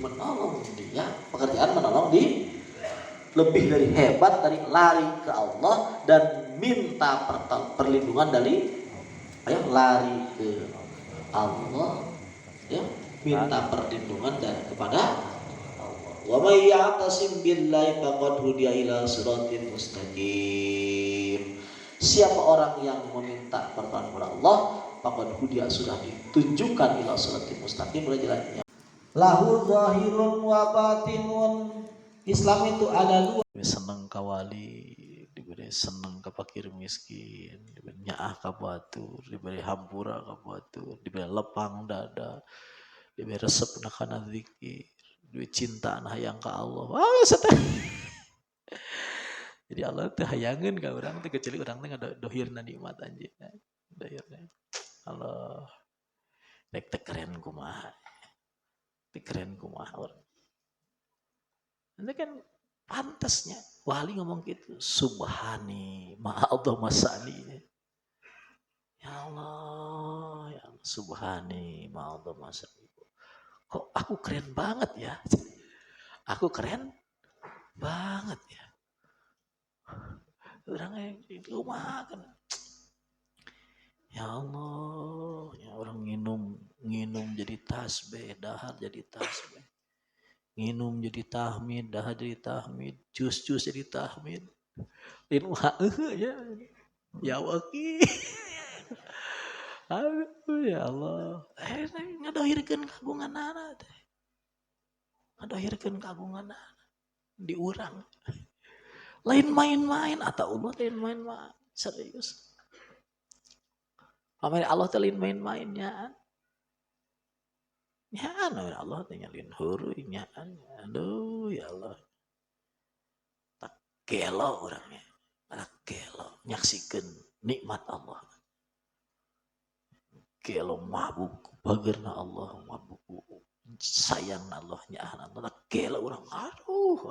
menolong dia, pekerjaan menolong di lebih dari hebat dari lari ke Allah dan minta perlindungan dari lari ke Allah, ya, minta perlindungan dan kepada wa may ya'tasim billahi faqad hudiya ila siratin mustaqim. Siapa orang yang meminta pertolongan kepada Allah, faqad hudiya, sudah ditunjukkan ila siratin mustaqim, jalannya. Lahu zahirun wa batinun. Islam itu ada dua. Seneng ka wali, diberi seneng ka fakir miskin, diberi nyaah ka batur, diberi hampura ka batur, diberi lepang dada, diberi resep kana zikir, diberi cinta hayang ka Allah. Wah, jadi Allah teh hayangeun ka urang teh, kecuali urang teh ngadohirna nikmat anjeun. Dohirna. Allah. Rek teh keren kumaha. Teh keren kumaha urang. Nanti kan pantasnya wali ngomong gitu, subhani ma'allah masani. Ya Allah, ya Allah, subhani ma'allah masani. Kok aku keren banget ya? Aku keren banget ya. Orangnya itu makan. Ya Allah, ya orang nginum jadi tasbih, dahar jadi tasbih. Nginum jadi tahmid, dahar jadi tahmid, jus jadi tahmid. Lin ya. Ya waki. Aduh ya Allah. Ngadohirkeun kagunganana teh. Ngadohirkeun kagunganana di urang. Lain main-main atau Allah lain main-main, serius. Pamere Allah teh lain main-mainnya. Nyaan Allah tinggalin heuruy nyaan. Aduh ya Allah. Tak gelo orangnya. Tak gelo nyaksikeun nikmat Allah. Gelo mabuk bageurna Allah, mabuk sayang Allah nyaan Allah. Tak gelo urang. Aduh.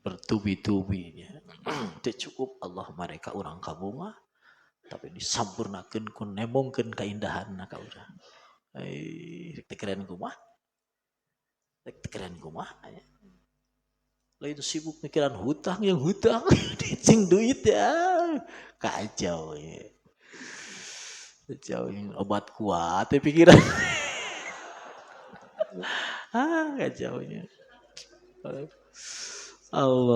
Bertubi-tubinya. Teu cukup Allah mereka urang kabunga. Tapi disampurnakeun ku nemongkeun kaindahanna ka urang. Teu keren kumaha? Teu keren kumaha aya. Lain sibuk mikiran hutang yang hutang dicing duit ya. Kacau ya. Kacau yang obat kuat ya pikiran. Kacaunya. Allah.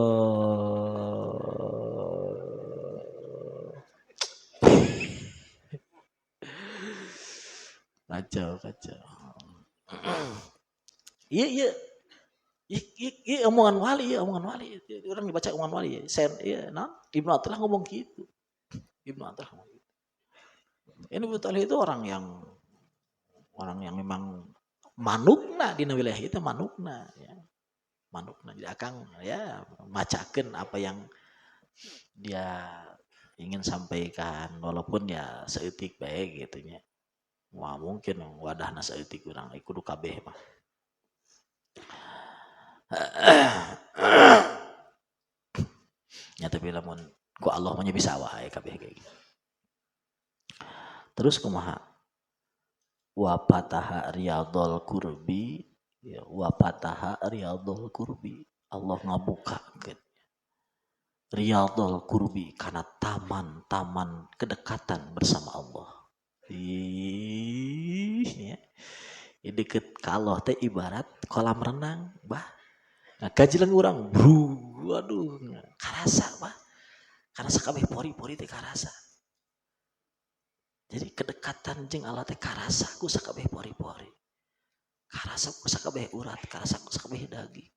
Kacau. Iya. Omongan wali. Orang dibaca omongan wali. Ibnu Athaillah ngomong gitu. Ini betul itu orang yang memang manukna di wilayah itu manukna ya. Manukna jadi akang ya macakeun apa yang dia ingin sampaikan walaupun ya saeutik bae gitu nya. Wah mungkin wadahna saeutik urang kudu kabeh mah. Ya tapi lamun ku Allah mah bisa wae kabeh kayak gitu. Terus kumaha? Wa fataha riyadul kurbi, ya wa fataha riyadul kurbi. Allah ngabukakeun riyadul kurbi kana taman-taman kedekatan bersama Allah. Ya. Deket ka Allah teh ibarat kolam renang, bah. Nah, kajilan urang, waduh, karasa, bah. Karasa kabeh pori-pori teh karasa. Jadi kedekatan jeung Allah teh karasa ku sakabeh pori-pori. Karasa ku sakabeh urat, karasa ku sakabeh daging.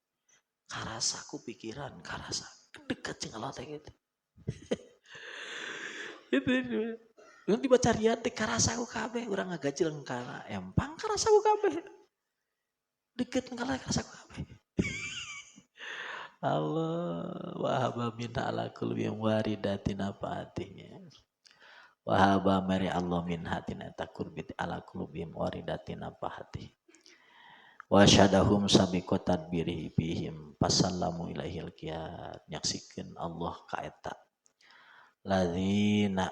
Karasa ku pikiran, karasa dekat jeung Allah teh gitu. Itu. Yang dibaca riyad teh karasa ku kabeh, urang ngagajeleung kana empang karasa ku kabeh. Deket ngala karasa ku kabeh. Allah wahaba minna ala kulli waridatin apa artinya. Wahaba mari Allah min hatina takurbit ala kulubihim waridatin apa hati. Wa syadahum sabiqat tadbirihi bihim pasallamu ilaihil qiyad. Nyaksikeun Allah ka eta ladzina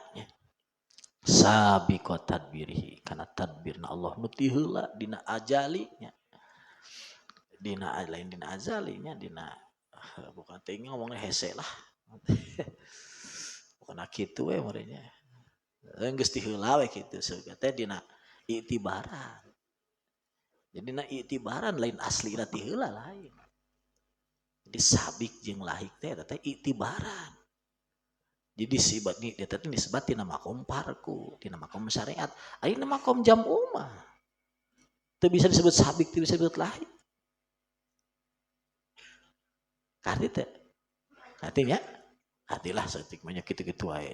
sabiqat tadbirihi kana tadbirna Allah nu ti heula dina ajalinya dina lain dina azalinya dina bukan teh ngomongnya hese lah bukan kitu we murenya geus ti heula we kitu surga teh dina i'tibaran jadi dina i'tibaran lain asli ti heula lain jadi sabik jeung lahik teh eta i'tibaran jadi sibat nih dia tadi disebut tina makom parku tina makom syariat ayeuna makom jam umah teu bisa disebut sabik teu bisa disebut lahik kardi teh artinya artilah setik banyak gitu-gitu aja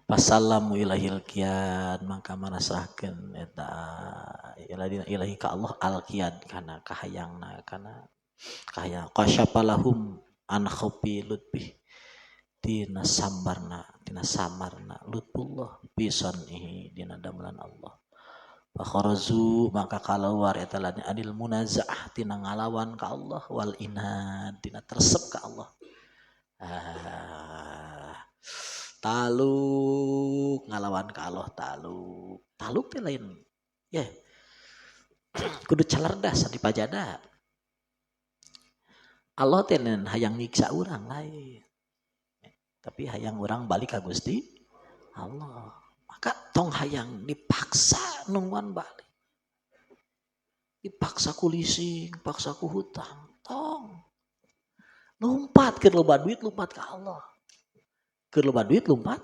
Pasalamu ilahil kian maka manasahkeun eta ilahi ka Allah al kian kana kahayangna kana kahayang qasyapalahum an khafi lutfi tina samarna lutfullah pisan dina damelan Allah fakharazu maka kalawar eta lain adil munazaah tina ngalawan ka Allah wal inad tina tersep ka Allah taluk ngalawan ka Allah taluk teh lain ya kudu calerdas di pajada Allah teh hayang nyiksa urang lain tapi hayang urang balik ka Gusti Allah maka tong hayang dipaksa nungguan balik dipaksa ku leasing paksa ku hutang tong lompat ke loba duit lompat ke Allah ke loba duit lompat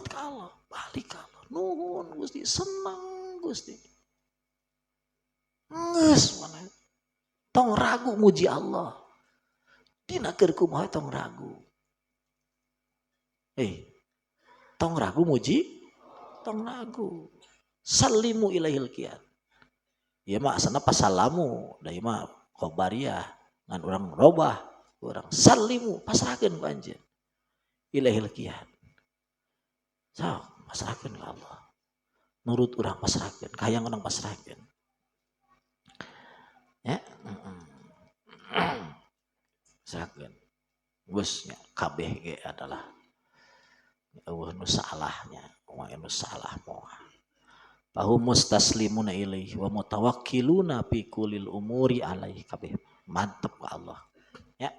ke Allah balik ke Allah nuhun Gusti senang Gusti geus mana tong ragu muji Allah dina keur kumaha tong ragu tong ragu muji tong ragu salimu ilahil kian ya mah asana pasalamu da ieu mah khobariyah ngan urang robah urang salimu pasrahkeun ku anjeun ilahil kian sok pasrahkeun ka Allah nurut urang pasrahkeun kahayang urang pasrahkeun ya pasrahkeun geus nya kabeh ge adalah eueuh nu salahnya moal nu salah moal fahum mustaslimuna ilaihi wa mutawakkiluna fi kullil umuri alaihi kabeh mantep ka Allah ya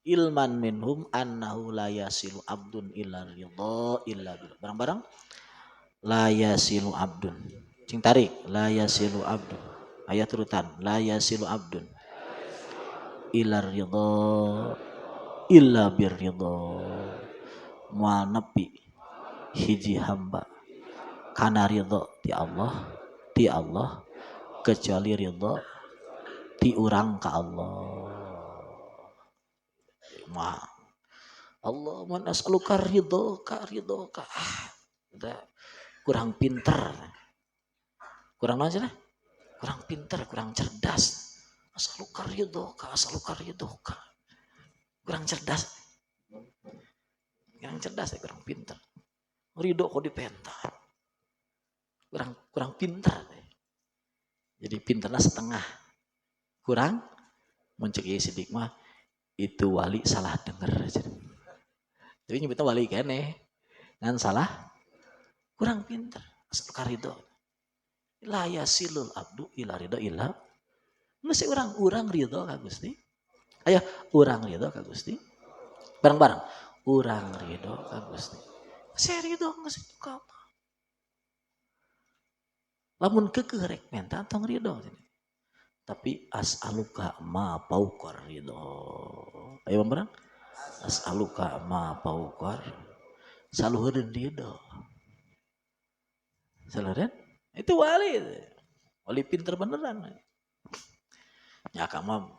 ilman minhum annahu la yasilu abdun illa ridha illa billah barang-barang la yasilu abdun cing tarik la yasilu abdun ayat urutan la yasilu abdun illa ridha illa birridha moal nepi hiji hamba kana ridha ti Allah kecuali ridha ti urang ka Allah mah Allah man as'aluka ridhaka udah kurang pinter kurang naon cenah kurang pinter kurang cerdas as'aluka ridhaka kurang cerdas kurang pinter ridho kok dipentar kurang pinter jadi pinterna setengah kurang muncul ieu sidik mah itu wali salah denger jadi nyebutnya wali kene ngan salah kurang pinter asal karido la yasilul abdu ila ridho illa mesti urang ridho ka Gusti aya urang ridho ka Gusti bareng-bareng urang ridho ka Gusti saya ridho geus ka Allah lamun keukeuh rek menta tong ridho tapi as'aluka ma paukar ridho ayo bareng as'aluka ma paukar saluheureun ridho saluheureun itu wali pinter beneran nya akang mah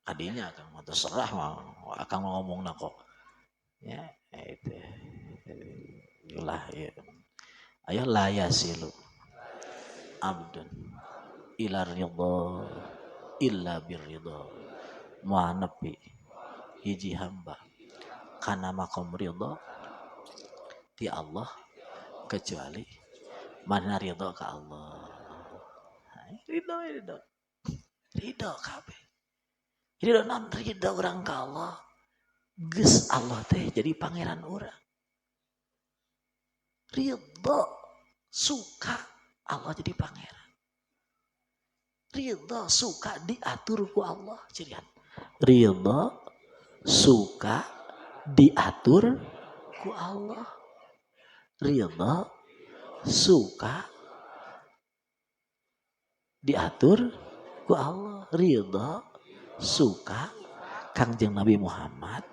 adinya akang mah terserah mah akang ngomongna kok ya itu lah ya ayo la yasilu abdun ila ridha illa birridha moal nepi hiji hamba kana maqam ridha ti Allah kecuali mana ridha ka Allah ridho ridho kabeh. Ridho non ridho urang ka Allah. Geus Allah teh jadi pangeran urang. Ridho suka Allah jadi pangeran. Ridho suka diatur ku Allah, cirian. Ridho suka diatur ku Allah. Ridho suka diatur ku Allah. Ridho suka Kangjeng Nabi Muhammad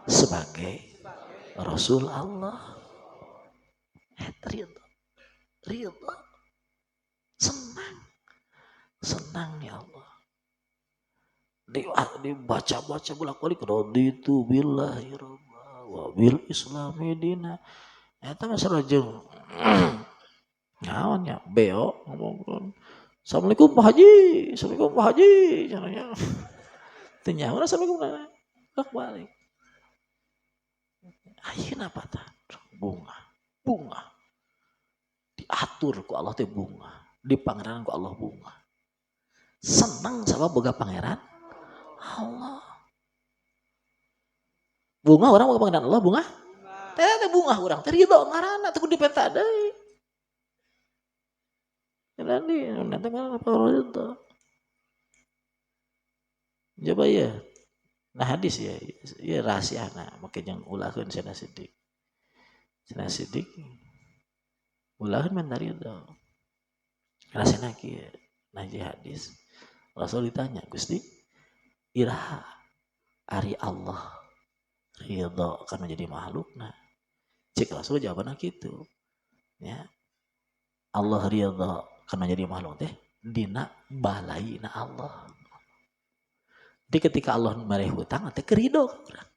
sebagai Rasul Allah. Ridho senang ya Allah. Dibaca-baca bolak-balik raditu billahi rabba wa bil islami dina. Eta mah sarojeng naon nya beo ngomong. Assalamualaikum Pak Haji. Assalamualaikum Pak Haji. Caranya. Teu nyaho assalamualaikum balik. Ayeuna apa tah? Bunga. Diatur ku Allah teh bunga. Dipangeranan ku Allah bunga. Senang sama boga pangeran Allah. Bunga orang boga pangeran Allah bunga. Teh bunga urang teh ridho ngaranna teh kudu dipenta deui. Jadi nanti ngaranna apa ridho. Coba ya. Nah hadis ya rahasiana make jeung ulaheun cenah sidik. Cenah sidik ulaheun mah ridho. Rasana kieu nah hadis. Rasul ditanya, Gusti, iraha ari Allah ridho kana jadi makhlukna. Cik Rasul jawabanna kitu. Ya. Allah ridho kana jadi makhluk teh dina balaina Allah. Jadi ketika Allah mere hutang teh keridho urang.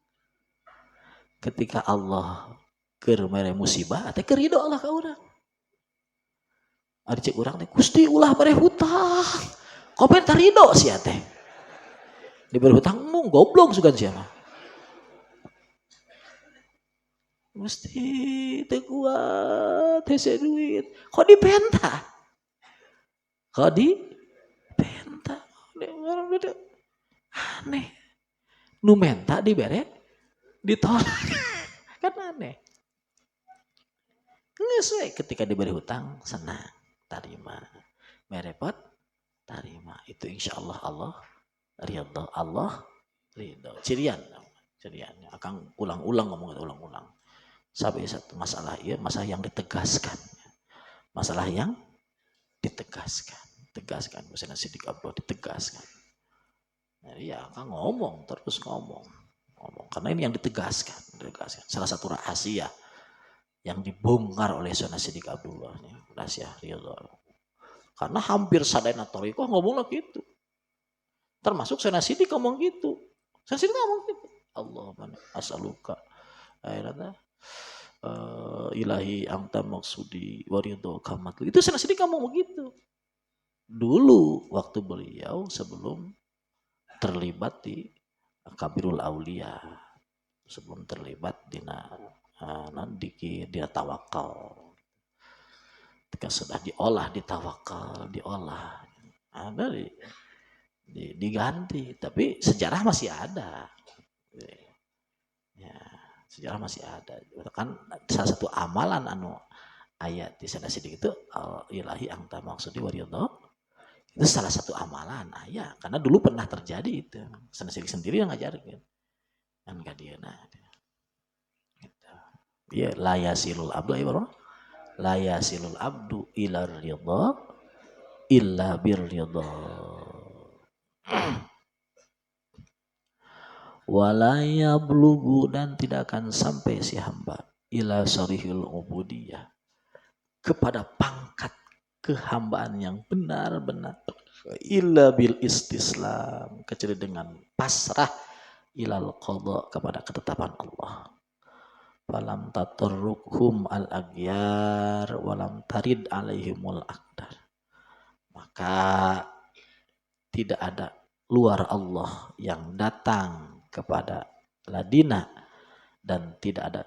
Ketika Allah keur mere musibah teh keridho Allah ka urang. Ari cek urang teh Gusti ulah mere hutang. Kopen tarido sia teh. Diberi hutang mung goblok sugan sia mah. Gusti teu kuat hese duit. Kok dipenta? Aneh. Nu menta dibere ditolak. Kan aneh. Geus we ketika diberi hutang senang, tarima. Merepot tarima. Itu insyaallah Allah ridho. Allah ridho. Cirian akan ulang-ulang ngomong ulang-ulang. Sampai satu masalah ya, masalah yang ditegaskan. Masalah yang ditegaskan. Misalnya Siddiq Abdullah ditegaskan. Nah, ya akan ngomong terus ngomong. Karena ini yang ditegaskan. Salah satu rahasia yang dibongkar oleh Syekh Siddiq Abdullah ini, rahasia ridho. Karena hampir sadayana thariqah ngomonglah gitu. Termasuk Syekh Siddiq ngomong gitu. Syekh Siddiq ngomong gitu. Allahumma as'aluka akhirnya ilahi anta maksudi waridho kamat. Itu Syekh Siddiq ngomong begitu. Dulu waktu beliau sebelum terlibat di Kabirul Aulia, sebelum terlibat di dia tawakal. Ketika sudah diolah, diolah, ada diganti, tapi sejarah masih ada. Ya, sejarah masih ada. Kan salah satu amalan ayat di sana Siddiq itu ilahi anta maksudi waridho. Itu salah satu amalan ayat, karena dulu pernah terjadi itu. Sana Siddiq sendiri yang ngajarin. Kan kadiana. Ya, la yasilul abdu la yasilul abdu ila ridha illa birridha wala yablughu, dan tidak akan sampai si hamba ila sarihil ubudiyah, kepada pangkat kehambaan yang benar-benar, illa bil istislam, kecuali dengan pasrah ilal qadha, kepada ketetapan Allah. Falam tatarrukhum al-aghyar walam tarid alaihimul aqdar. Maka tidak ada luar Allah yang datang kepada ladina, dan tidak ada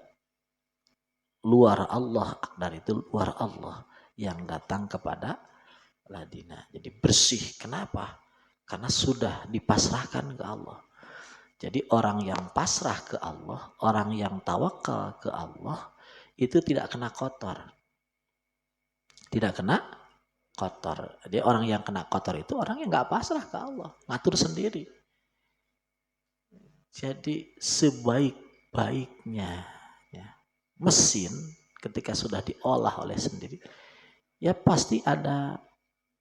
luar Allah, aqdar itu luar Allah yang datang kepada ladina. Jadi bersih. Kenapa? Karena sudah dipasrahkan ke Allah. Jadi orang yang pasrah ke Allah, orang yang tawakal ke Allah, itu tidak kena kotor. Tidak kena kotor. Jadi orang yang kena kotor itu orang yang gak pasrah ke Allah. Ngatur sendiri. Jadi sebaik-baiknya ya, mesin ketika sudah diolah oleh sendiri, ya pasti ada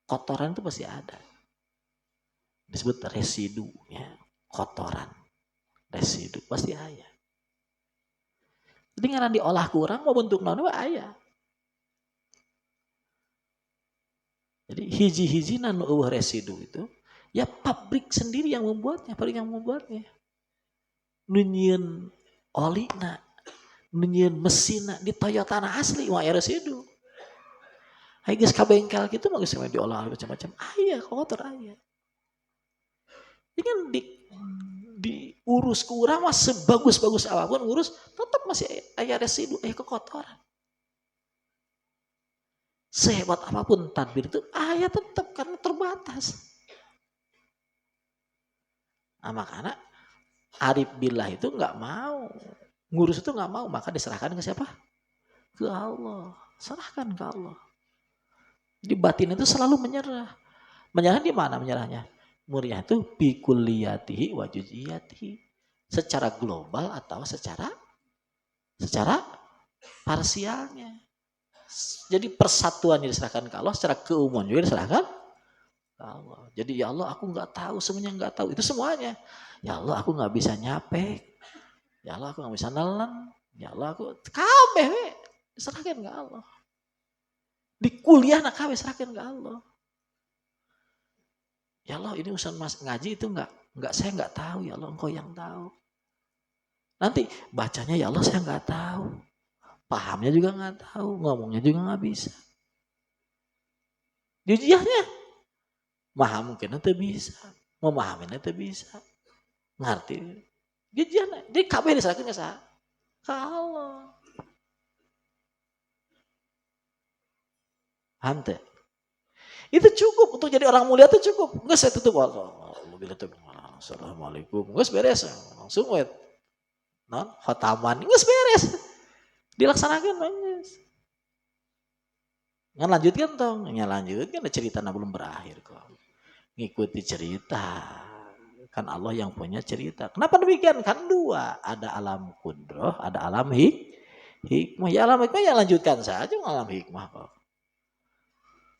kotoran, itu pasti ada. Disebut residu, ya, kotoran, residu pasti ada. Jadi ngaran diolah kurang mau bentuk naon aya. Jadi hiji-hiji nanu residu itu, ya pabrik sendiri yang membuatnya, pabrik yang membuatnya. Nunyian oli na, nunyian mesin na, di Toyota na asli, wah residu. Hai guys kabengkel gitu mah geus diolah macam-macam. Aya kotor aya. Ini kan diurus ke urang mah sebagus-bagus apapun urus tetap masih aya residu, aya kekotoran. Sehebat apapun tadbir itu aya tetap karena terbatas. Nah, makanya Arif billah itu nggak mau ngurus, itu nggak mau, maka diserahkan ke siapa? Ke Allah. Serahkan ke Allah. Di batin itu selalu menyerah. Menyerah di mana menyerahnya? Muriah itu bi kulliyatihi wa juz'iyatihi. Secara global atau secara parsialnya. Jadi persatuannya diserahkan ke Allah, secara keumuman juga diserahkan ke Allah. Jadi ya Allah aku nggak tahu, semuanya nggak tahu, itu semuanya. Ya Allah aku nggak bisa nyapek, ya Allah aku nggak bisa nelen, ya Allah aku kabeh diserahkan ke Allah. Di kuliah nak kabeh serahkan ke Allah. Ya Allah ini urusan mas ngaji itu nggak saya nggak tahu, ya Allah engkau yang tahu. Nanti bacanya ya Allah saya nggak tahu, pahamnya juga nggak tahu, ngomongnya juga nggak bisa. Diujiahnya maham mungkin nanti bisa, memahami nanti bisa, ngerti. Dia kabeh diserahkan ke saya. Allah. Hante. Itu cukup untuk jadi orang mulia, itu cukup. Enggak saya tutup Assalamualaikum. Enggak beres langsung wet. Non khotaman enggak beres. Dilaksanakan guys. Ngan lanjutkan tong, lanjutkan cerita belum berakhir kok. Ngikuti cerita. Kan Allah yang punya cerita. Kenapa demikian? Kan dua. Ada alam kudroh, ada alam hikmah. Ya alam hikmah ya lanjutkan saja alam hikmah kok.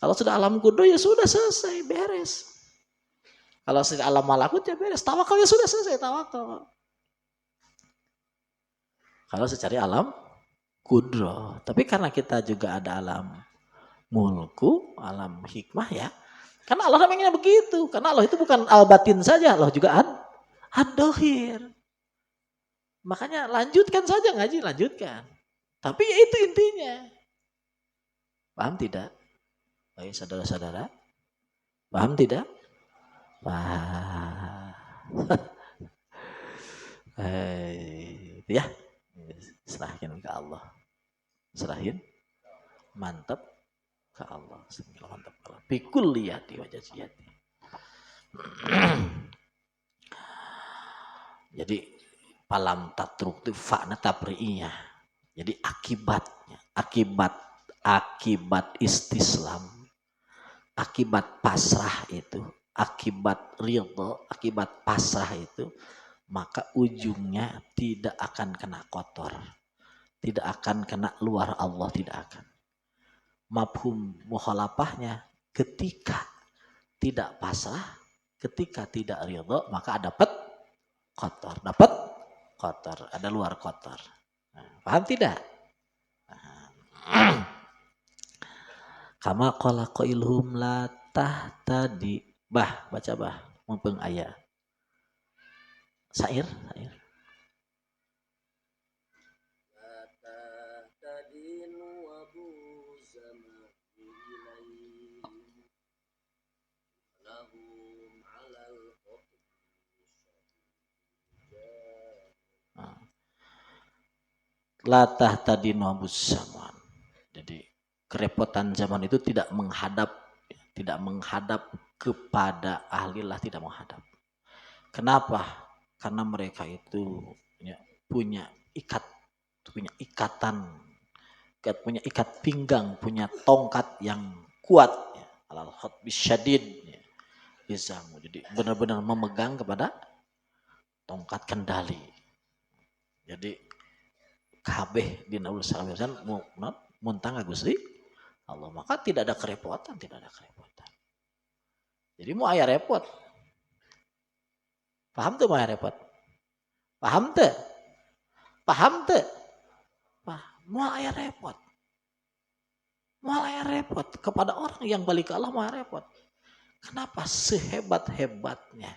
Kalau sudah alam kudroh ya sudah selesai, beres. Kalau sudah alam malakut ya beres. Tawakal ya sudah selesai, tawakal. Kalau secara alam kudroh. Tapi karena kita juga ada alam mulku, alam hikmah ya. Karena Allah namanya begitu. Karena Allah itu bukan al-batin saja, Allah juga ad-dohir. Makanya lanjutkan saja ngaji, lanjutkan. Tapi ya itu intinya. Paham tidak? Baik saudara-saudara. Paham tidak? Paham. Ya. Serahin ke Allah. Serahin. Mantap. Ke Allah, mantap Allah. Pikul liyati wajah siyati. Jadi palam tatruk itu fakna tapri'iyah. Jadi akibatnya, akibat istislam, akibat pasrah itu, akibat ridho, akibat pasrah itu, maka ujungnya tidak akan kena kotor, tidak akan kena luar Allah, tidak akan. Mafhum mukhalafahnya ketika tidak pasrah, ketika tidak ridho, maka dapat kotor, ada luar kotor. Nah, paham tidak? Kama qala qailhum la tahtadi. Baca mumpung ayat. Syair. Latah tadi nobus zaman. Jadi kerepotan zaman itu tidak menghadap kepada ahlilah tidak menghadap. Kenapa? Karena mereka itu ya, punya ikatan, punya ikat pinggang, punya tongkat yang kuat, ya. Alal khatbi syadid, ya. Bisamu. Jadi benar-benar memegang kepada tongkat kendali. Jadi kabeh di Nabi sallallahu alaihi wasallam muntang Gusti Allah, maka tidak ada kerepotan. Jadi mau aya repot. Paham tuh mau aya repot? Paham tuh? Mau aya repot. Kepada orang yang balik ke Allah mau aya repot. Kenapa? Sehebat-hebatnya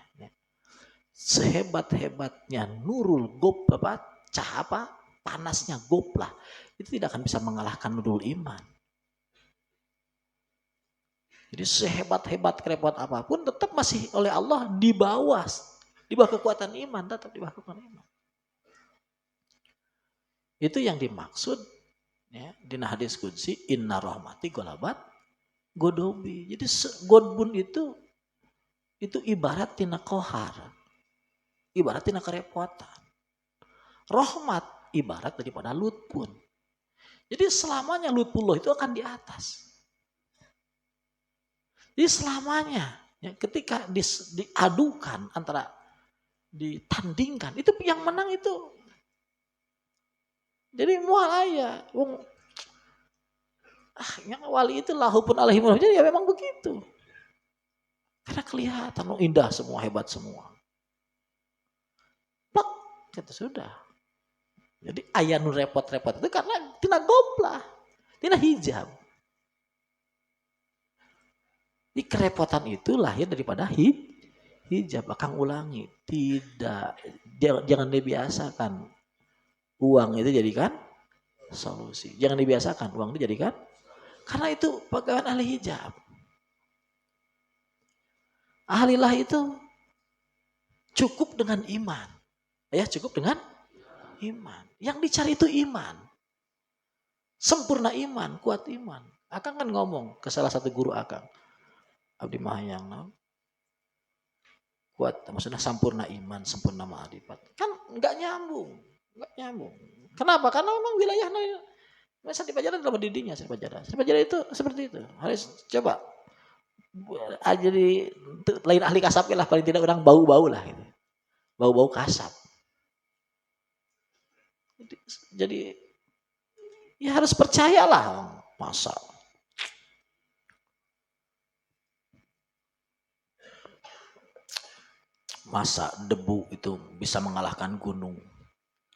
nurul gob panasnya goblah itu tidak akan bisa mengalahkan nurul iman. Jadi sehebat-hebat kerepot apapun tetap masih oleh Allah di bawah kekuatan iman, tetap di bawah kekuatan iman. Itu yang dimaksud ya, di hadis qudsi inna rahmati golabat godobi. Jadi godbun itu ibarat tina kohar. Ibarat tina kerepotan. Rahmat ibarat daripada lutfun. Jadi selamanya lutfullah itu akan di atas. Jadi selamanya ya, ketika diadukan antara ditandingkan itu yang menang itu. Jadi mual aya wong yang wali itu lahupun alaihim jadi ya memang begitu. Karena kelihatan indah semua, hebat semua. Plak, itu sudah. Jadi aya nu repot-repot itu karena tina goblah, tina hijab. Ini kerepotan itu lahir daripada hijab. Akang ulangi, tidak, jangan dibiasakan uang itu jadikan solusi. Jangan dibiasakan uang itu jadikan, karena itu pegawai ahli hijab. Ahlilah itu cukup dengan iman. Ya, cukup dengan iman. Yang dicari itu iman. Sempurna iman, kuat iman. Akang kan ngomong ke salah satu guru Akang. Abdi Mahayang kuat, maksudnya sempurna iman, sempurna ma'rifat. Kan enggak nyambung. Kenapa? Karena memang wilayahnya Sri Pajajaran dalam didinya Sri Pajajaran itu seperti itu. Harus coba jadi lain ahli kasap lah, paling tidak orang bau-bau lah gitu. Bau-bau kasap. Jadi ya harus percayalah, masa debu itu bisa mengalahkan gunung?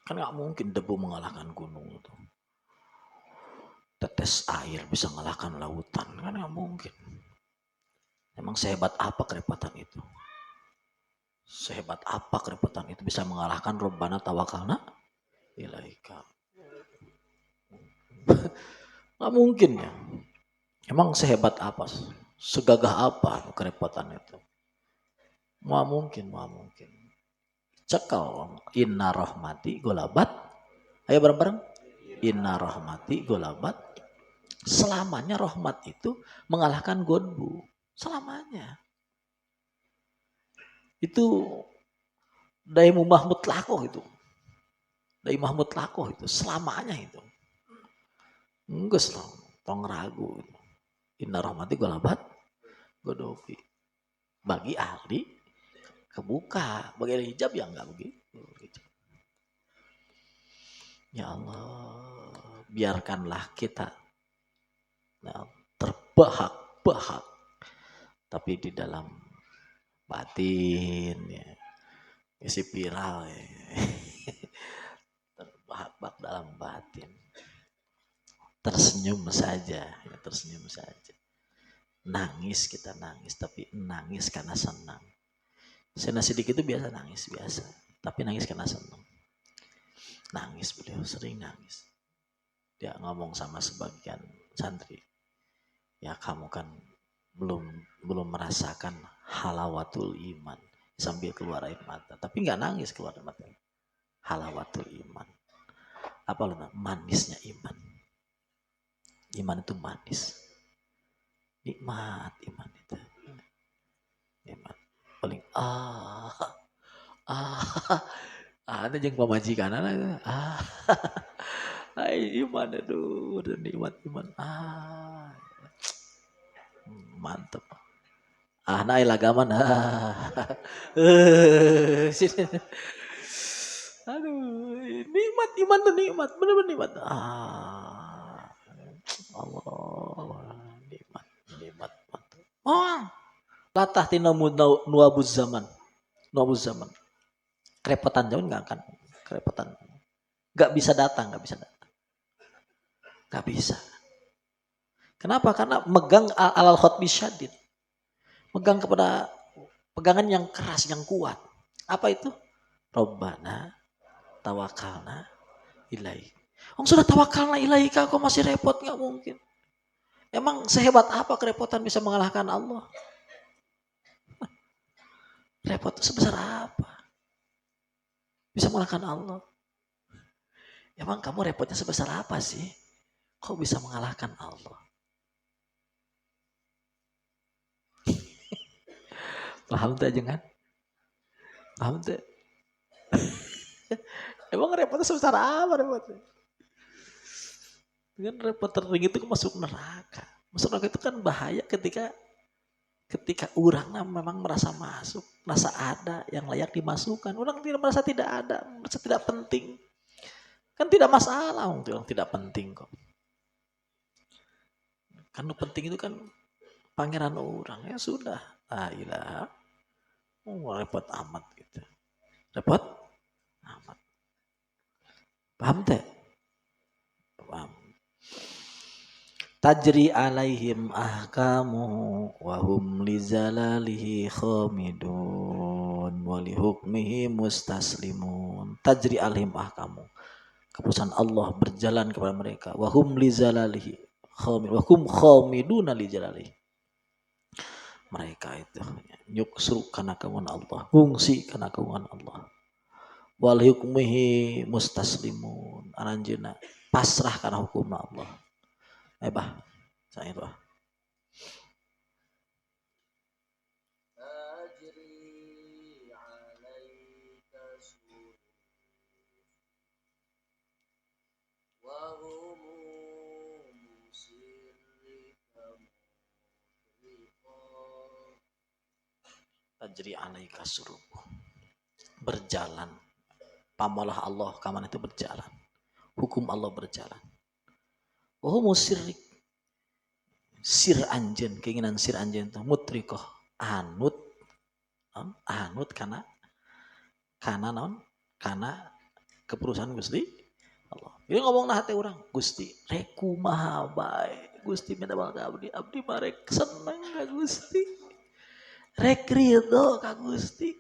Kan nggak mungkin debu mengalahkan gunung itu. Tetes air bisa mengalahkan lautan, kan nggak mungkin. Emang sehebat apa kerepotan itu? Sehebat apa kerepotan itu bisa mengalahkan Rabbana tawakalna ilaika? Nggak mungkin ya. Emang sehebat apa? Segagah apa kerepotan itu? Nggak mungkin. Cekal inna rahmati golabat. Ayo bareng-bareng. Inna rahmati golabat. Selamanya rahmat itu mengalahkan godbu. Selamanya. Itu daimu mahmud lakoh itu. Daimu mahmud lakoh itu. Selamanya itu. Enggak lah. Tong ragu. Inna rahmati golabat godovi. Bagi ahli kebuka, bagi ahli hijab ya enggak begitu. Ya Allah, biarkanlah kita terbahak-bahak, tapi di dalam batin ya, isi viral ya. Terbahak-bahak dalam batin, tersenyum saja, nangis kita nangis, tapi nangis karena senang. Sena Sidik itu biasa nangis, tapi nangis karena senang. Nangis, beliau sering nangis. Dia ngomong sama sebagian santri, ya kamu kan belum merasakan halawatul iman, sambil keluar air mata, tapi nggak nangis keluar air mata. Halawatul iman, apa loh? Manisnya iman. Iman itu manis, nikmat iman itu. Ah, ah, ada jeung pamajikanana ah. Ai iman aduh, nikmat iman. Ah, mantep. Ah, na ilagaman. Ah. Sini. Aduh, nikmat iman tuh nikmat, bener-bener nikmat. Ah, Allah, nikmat, nikmat, mantap. Oh, latah tina nuabuz zaman, nuabuz zaman. Kerepotan zaman nggak akan, kerepotan. Nggak bisa datang, nggak bisa datang, nggak bisa. Kenapa? Karena megang alal khotbi syadid, megang kepada pegangan yang keras, yang kuat. Apa itu? Robbana tawakalna ilaih. Om sudah tawakalna ilaika kok masih repot, nggak mungkin. Emang sehebat apa kerepotan bisa mengalahkan Allah? Repot itu sebesar apa? Bisa mengalahkan Allah. Emang kamu repotnya sebesar apa sih? Kok bisa mengalahkan Allah? Paham tuh aja kan? Paham tuh? Emang repotnya sebesar apa repotnya? Dengan repot tertinggi itu masuk neraka. Masuk neraka itu kan bahaya ketika orang memang merasa masuk, merasa ada yang layak dimasukkan. Orang tidak merasa tidak ada, merasa tidak penting. Kan tidak masalah, orang tidak penting kok. Karena penting itu kan pangeran orang, ya sudah. La ilaha. Oh, repot amat gitu. Repot amat. Paham teh? Paham. Tajri alaihim ahkamu wa hum lizalalihi khamidun wa li hukmihi mustaslimun. Tajri alaihim ahkamu. Keputusan Allah berjalan kepada mereka. Wa hum lizalalihi khamidun wa hum khamiduna lijalalihi. Mereka itu nyuksru karena kewenangan Allah, ngungsi karena kewenangan Allah. Wal hukmihi mustaslimun. Aranjeuna pasrah karena hukum Allah. Bah, saya itu. Tajri alaika suruh. Berjalan. Pamalah Allah kaman itu berjalan. Hukum Allah berjalan. Oh musyirik. Sir anjen, keinginan sir anjen itu mutrikoh. Anut karena non karena keputusan Gusti Allah. Ini ngomong nah hati orang Gusti reku maha baik. Gusti minta bangga abdi marek seneng ka Gusti. Rek ridho ka Gusti.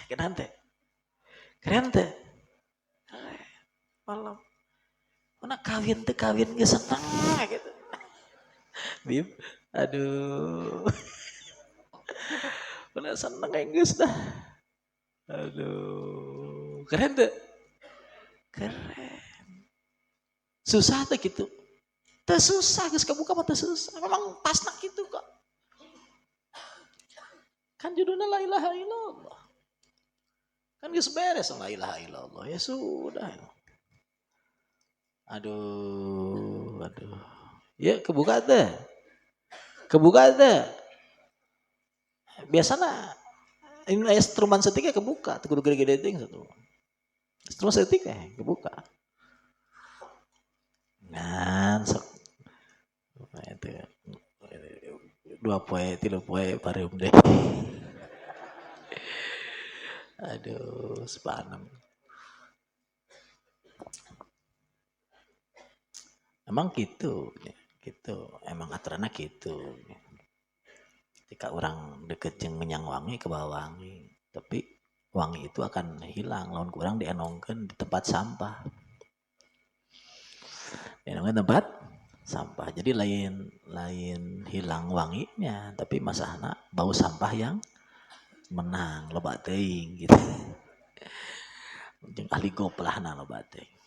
Keren teh. Malam. Mana kawin teh kawin ge seneng gitu. Bim, aduh. Mana seneng geus dah. Aduh, keren deh. Keren. Susah tuh gitu. Teu susah geus kebuka mah teu susah. Memang pasna gitu kok. Kan judulnya la ilaha illallah. Kan geus beres la ilaha illallah. Ya sudah. Aduh. Ya kebuka teh. Biasanya ini instrumen setiknya kebuka, kudu gede-gede ting satu. Instrumen setik kebuka. Nah, itu 2 poe, 3 poe pareum deh. Aduh, sepanem. Emang gitu. Emang aturannya gitu. Ketika orang deket jeung menyang wangi ke bawah wangi, tapi wangi itu akan hilang lamun kurang dienongkeun di tempat sampah. Dienongkeun tempat sampah. Jadi lain hilang wanginya, tapi masahna bau sampah yang menang loba teuing gitu. Jeung ahli goplahna loba teuing.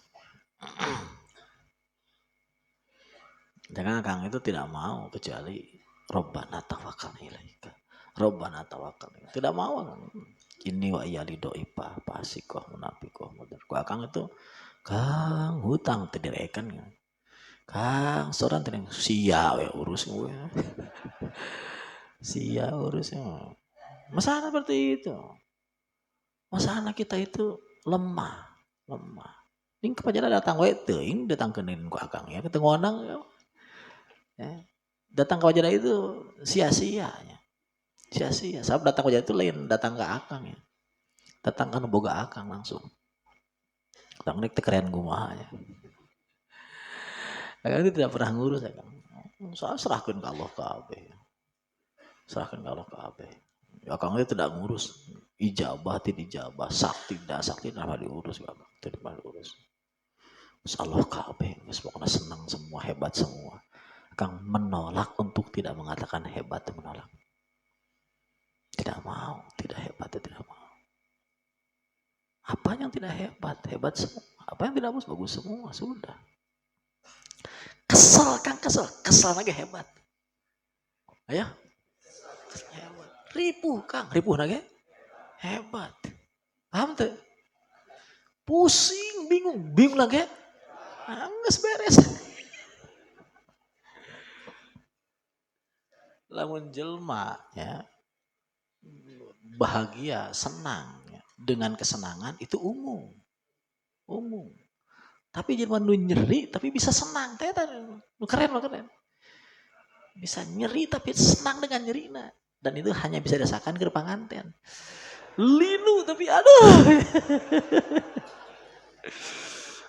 Jangan Kang itu tidak mau kecuali Robbana tawakkalna ilaika. Rabbana tawakkal. Tidak mau. Ini wa iyali doipa, pasikoh, munafikoh, mudar. Ku akang itu, Kang hutang tedirekan. Kang soran tadi sia we urus gue. Sia urusnya. Masalah seperti itu. Masalah kita itu lemah. Ini kepajaran datang we teuing datang ke ku akang ya ketemu orang ya. Datang ke wajah itu sia-sia ya. Sia-sia. Sabab datang ke wajah itu lain datang ke akang ya. Datang kan boga akang langsung. Datang nek keren kumaha ya. Akang itu tidak pernah ngurus akang. Soal serahkeun ke Allah kabeh. Serahkeun ke Allah kabeh. Ya akang itu tidak ngurus. Ijabah tidak ijabah, sakti tidak sakti tidak diurus akang. Tidak diurus. Allah kabeh, pokoknya senang semua, hebat semua. Kang menolak untuk tidak mengatakan hebat, menolak. Tidak mau, tidak hebat, tidak mau. Apa yang tidak hebat, hebat semua. Apa yang tidak bagus, bagus semua, sudah. Kesel, Kang kesel lagi hebat. Ayo, hebat. Ripuh, Kang, ripuh lagi hebat. Paham tuh? Pusing, bingung lagi. Nggak beres. Lamun jelma ya bahagia, senang ya. Dengan kesenangan itu umum. Tapi jelma nu nyeri tapi bisa senang, teh keren. Bisa nyeri tapi senang dengan nyerina. Dan itu hanya bisa dirasakan ke panganten. Linu tapi aduh.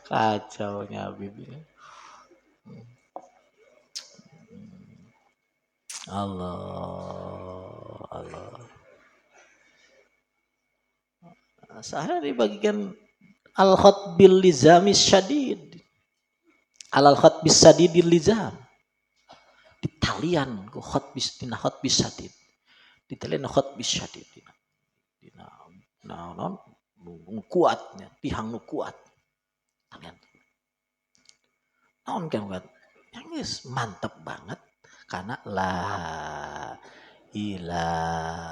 Kacaunya Bibi. Allah. Saya dibagikan al-khat bil lizamis syadid. Al-khat bis sadidil lizam. Ditalian ku khat bis syadid. Ditalian khat bis syadid. Nah, kuatnya, tihang nu kuat. Talian. Naon kan kuat? Yang mantep banget. Karena la ilaha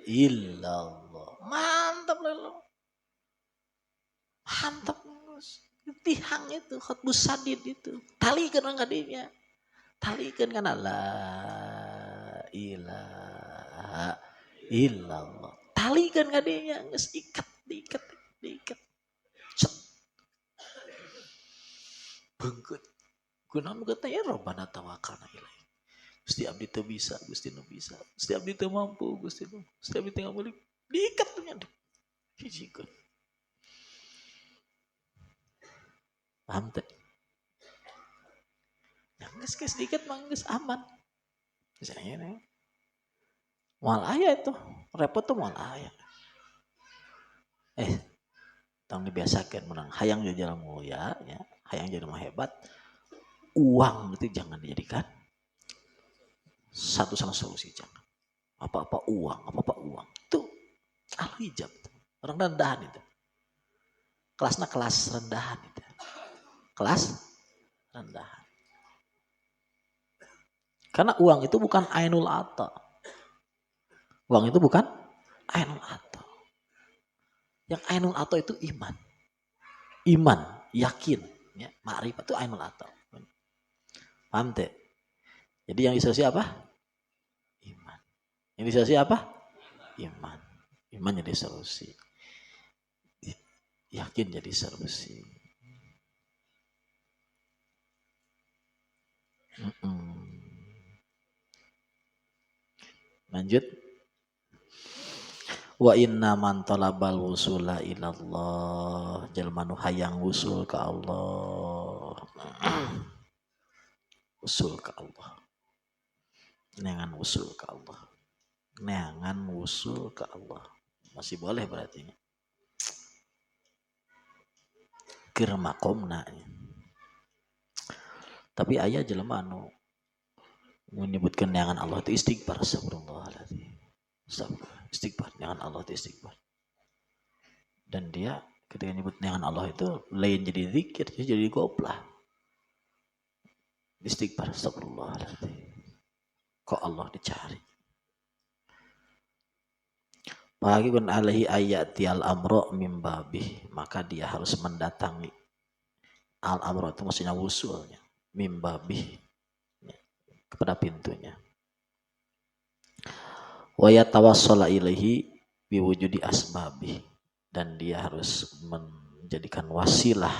illallah. Mantap loh. Mantap. Tihang itu, khutbus sadid itu. Talikan orang kadinya. Talikan karena la ilaha illallah. Talikan kadinya. Nges diikat. Cet. Bengkut. Kunaon katanya Rabbana tawakkalna ilaih. Gusti abdi teu bisa, Gusti nu bisa. Gusti abdi teu mampu, Gusti abdi teu ngabalik. Diikat tuh nyaduk. Hijikeun. Paham teh? Yang geus sedikit mah geus aman. Misalnya nih. Moal aya itu. Repot tuh moal aya. Tong dibiasakeun menang hayang jadi mulia ya, hayang jadi hebat. Uang itu jangan dijadikan satu-satunya solusi, jangan. Apa-apa uang. Itu al-hijab. Orang rendahan itu. Kelasnya kelas rendahan itu. Kelas rendahan. Karena uang itu bukan ainul ata. Uang itu bukan ainul ata. Yang ainul ata itu iman. Iman, yakin, ya, ma'rifat itu ainul ata. Paham teh? Jadi yang disolusi apa? Iman. Yang disolusi apa? Iman. Iman jadi solusi. Yakin jadi solusi. Lanjut. Wa inna man talabal wusula ilallah. Jalma nu hayang wusul ke Allah. Usul ke Allah. Neangan usul ke Allah. Neangan usul ke Allah. Masih boleh berarti. Keur makomna. Tapi aya jelema anu menyebutkan neangan Allah itu istighfar, astagfirullahaladzim. Istighfar, neangan Allah itu istighfar. Dan dia ketika nyebut neangan Allah itu lain jadi zikir, jadi goplah. Istighfar, astagfirullahaladzim. Kok Allah dicari? Wajibun alaihi ayati al amro mim babih, maka dia harus mendatangi al amro itu maksudnya wusulnya mim babih, kepada pintunya. Wa yatawassala ilaihi biwujudi asbabih, dan dia harus menjadikan wasilah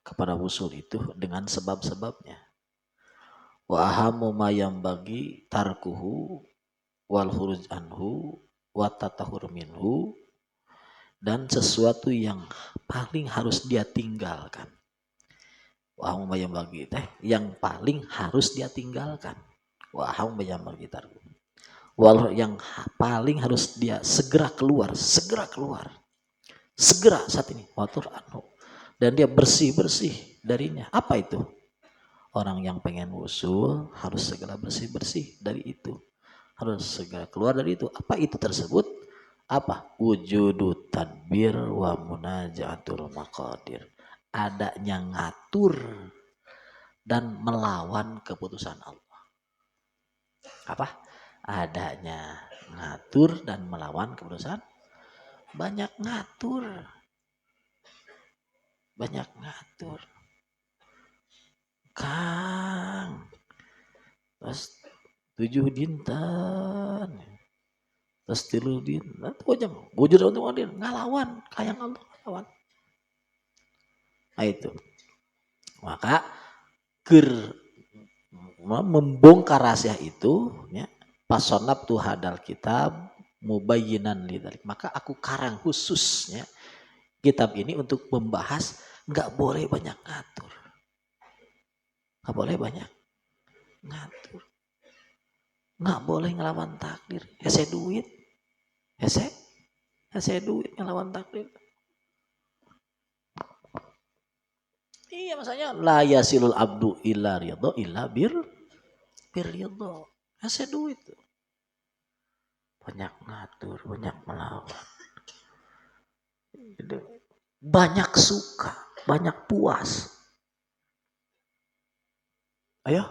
kepada wusul itu dengan sebab-sebabnya. Wa ahamu ma yambagi tarkuhu wal huruj anhu wa tatahur minhu, dan sesuatu yang paling harus dia tinggalkan. Wa ahamu ma yambagi yang paling harus dia tinggalkan. Wa ahamu ma yambagi tarkuhu, wal yang paling harus dia segera keluar saat ini, watur anhu, dan dia bersih darinya. Apa itu? Orang yang pengen wusul harus segera bersih dari itu, harus segera keluar dari itu. Apa itu tersebut? Apa? Wujudu tadbir wa munajatul maqadir, adanya ngatur dan melawan keputusan Allah. Apa? Adanya ngatur dan melawan keputusan. Banyak ngatur Kang, terus 7 dinten, terus 3 dinten, jam wujud untuk hadir ngalawan kayak Allah ngalawan. Nah itu, maka membongkar rahasia itu ya, pasonab tu hadal kitab mubayyinan lidzalik, maka aku karang khususnya kitab ini untuk membahas nggak boleh banyak ngatur. Nggak boleh banyak ngatur. Nggak boleh ngelawan takdir. Hese duit. Hese duit ngelawan takdir. Iya, maksudnya la yasilul abdu illa ridho illa bir ridho. Hese duit. Banyak ngatur, banyak melawan. Banyak suka, banyak puas. Ayo.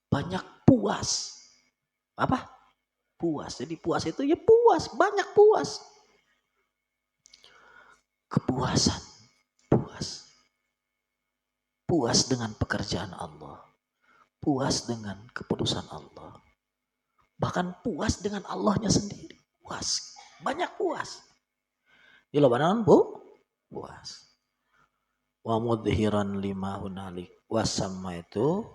Banyak puas. Apa? Puas. Jadi puas itu ya puas, banyak puas. Kepuasan, puas dengan pekerjaan Allah, puas dengan keputusan Allah, bahkan puas dengan Allahnya sendiri, puas, banyak puas. Di lobanan puas. Wa mudhiran lima hunalik, wasamma itu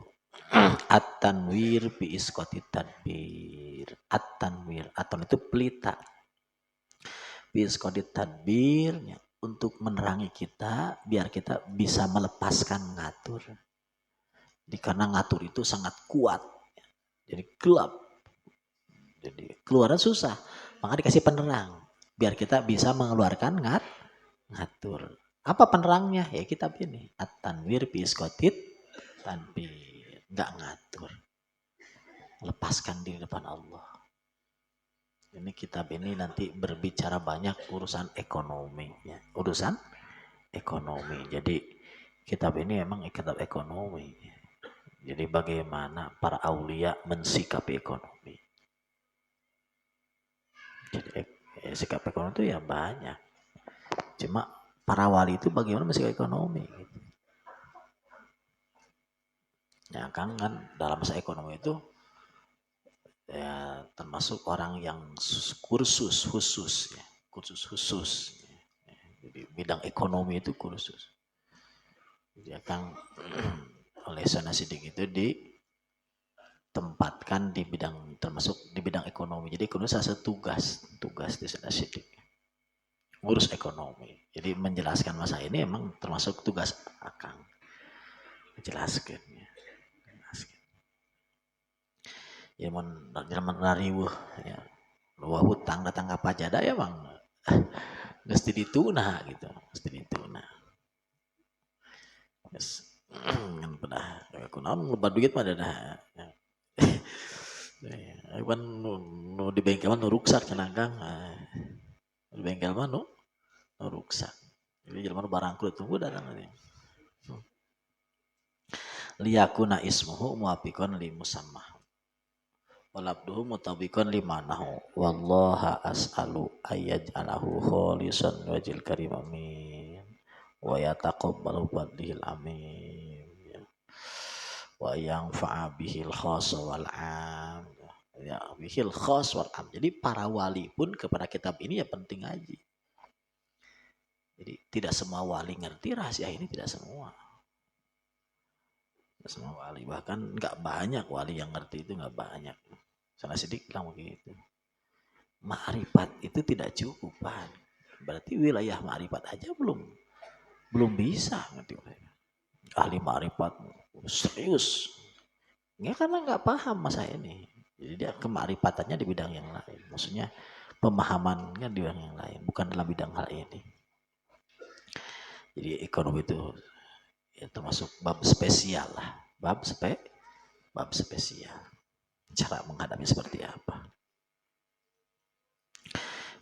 at-tanwir bi isqati tadbir. At-tanwir, aton itu pelita. Bi isqati tadbirnya, untuk menerangi kita biar kita bisa melepaskan ngatur. Jadi karena ngatur itu sangat kuat. Jadi gelap. Jadi keluarnya susah. Maka dikasih penerang biar kita bisa mengeluarkan ngatur. Apa penerangnya? Ya kitab ini. At-tanwir bi isqati tadbir. Enggak ngatur. Lepaskan diri depan Allah. Ini kitab ini nanti berbicara banyak urusan ekonomi ya. Urusan ekonomi. Jadi kitab ini emang kitab ekonomi. Jadi bagaimana para aulia mensikapi ekonomi. Jadi sikap ekonomi itu ya banyak. Cuma para wali itu bagaimana mensikapi ekonomi. Ya kan dalam masa ekonomi itu ya termasuk orang yang kursus khusus ya. Jadi bidang ekonomi itu kursus. Jadi akan oleh sana sidik itu ditempatkan di bidang, termasuk di bidang ekonomi. Jadi ekonomi salah satu tugas di sana sidik, ngurus ekonomi. Jadi menjelaskan masa ini emang termasuk tugas akang, menjelaskan ya. Ya zaman nariwuh ya, bahwa hutang datang ke pajada ya bang, mesti dituna gitu, mesti dituna. Yes. Kan pernah aku naon lebat duit mah dah. Kan nu di bengkel mah nu ruksak cenah Kang. Di bengkel mah nu ruksak. Jadi jelema barang kulit tunggu datang tadi. Liyakuna ismuhu muafiqan li musammah. walabduhu mutabiqan limanahu wallaha as'alu ayyaj'alahu khalisan wajil karim amin wa yataqabbalu badlihil amin ya. Wa yanfa'a bihil khas wal am ya bihil khas wal am. Jadi para wali pun kepada kitab ini ya penting ngaji. Jadi tidak semua wali ngerti rahasia ini, tidak semua wali, bahkan nggak banyak wali yang ngerti, itu nggak banyak. Sana sidik bilang begitu. Ma'rifat itu tidak cukup, Pak. Berarti wilayah ma'rifat aja belum bisa ngerti. Ahli ma'rifat serius. Nggak, karena nggak paham masa ini. Jadi dia kema'rifatannya di bidang yang lain. Maksudnya pemahamannya di bidang yang lain, bukan dalam bidang hal ini. Jadi ekonomi itu ya termasuk bab spesial lah. Bab spesial. Cara menghadapi seperti apa?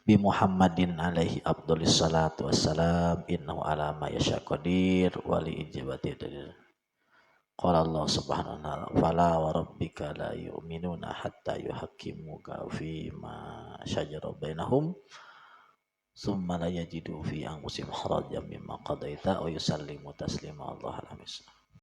Bi Muhammadin alaihi afdhalis salatu wassalam innahu ala ma yasha qadir wa li ijabati qadir. Qala Allah subhanahu wa ta'ala fala wa rabbika la yu'minuna hatta yuhaqqimuka fi ma shajara bainahum thumma la yajidu fi anfusihim harajan mimma qadaita wa yusallimu taslima. Allah alhamdulillah.